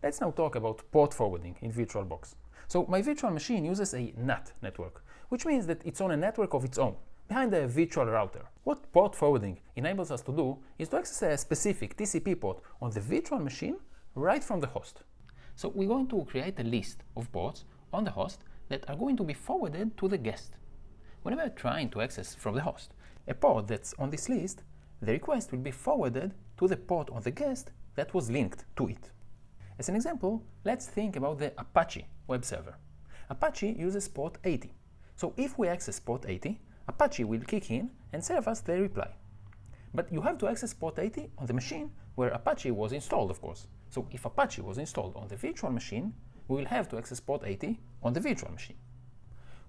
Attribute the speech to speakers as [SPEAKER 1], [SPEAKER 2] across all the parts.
[SPEAKER 1] Let's now talk about port forwarding in VirtualBox. So my virtual machine uses a NAT network, which means that it's on a network of its own, behind a virtual router. What port forwarding enables us to do is to access a specific TCP port on the virtual machine right from the host. So we're going to create a list of ports on the host that are going to be forwarded to the guest. Whenever you're trying to access from the host a port that's on this list, the request will be forwarded to the port on the guest that was linked to it. As an example, let's think about the Apache web server. Apache uses port 80. So if we access port 80, Apache will kick in and serve us the reply. But you have to access port 80 on the machine where Apache was installed, of course. So if Apache was installed on the virtual machine, we will have to access port 80 on the virtual machine.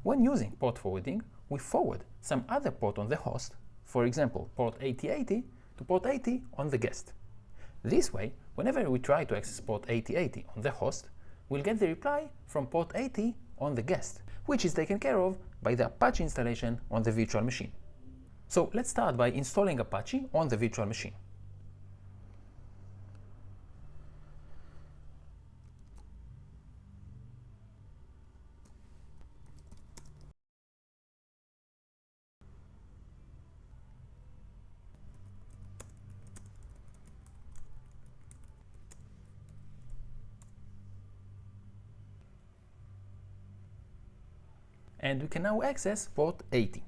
[SPEAKER 1] When using port forwarding, we forward some other port on the host, for example port 8080, to port 80 on the guest. This way, whenever we try to access port 8080 on the host, we'll get the reply from port 80 on the guest, which is taken care of by the Apache installation on the virtual machine. So let's start by installing Apache on the virtual machine. And we can now access port 80.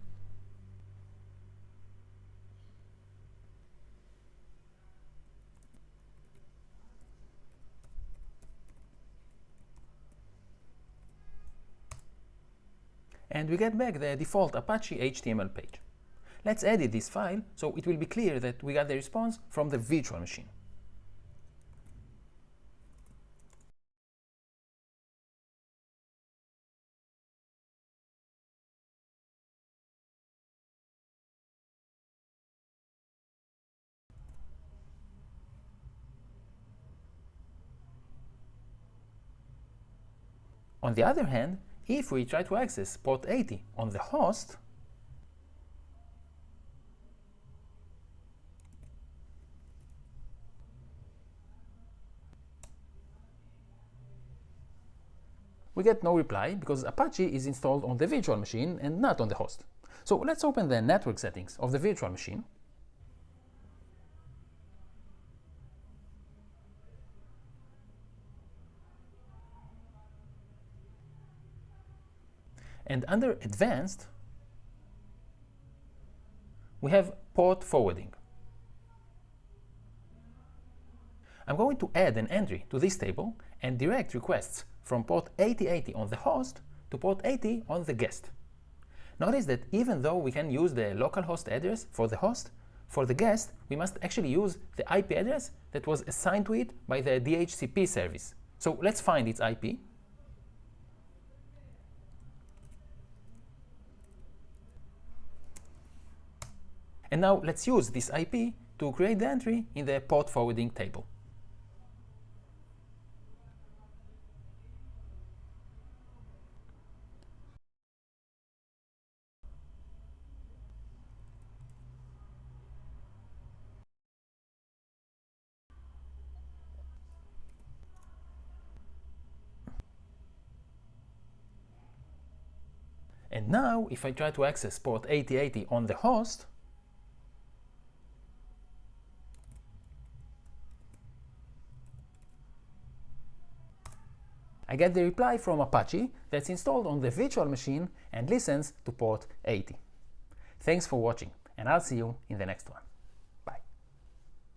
[SPEAKER 1] And we get back the default Apache HTML page. Let's edit this file so it will be clear that we got the response from the virtual machine. On the other hand, if we try to access port 80 on the host, we get no reply because Apache is installed on the virtual machine and not on the host. So let's open the network settings of the virtual machine. And under Advanced, we have port forwarding. I'm going to add an entry to this table and direct requests from port 8080 on the host to port 80 on the guest. Notice that even though we can use the localhost address for the host, for the guest we must actually use the IP address that was assigned to it by the DHCP service. So let's find its IP. And now let's use this IP to create the entry in the port forwarding table. And now, if I try to access port 8080 on the host, I get the reply from Apache that's installed on the virtual machine and listens to port 80. Thanks for watching, and I'll see you in the next one.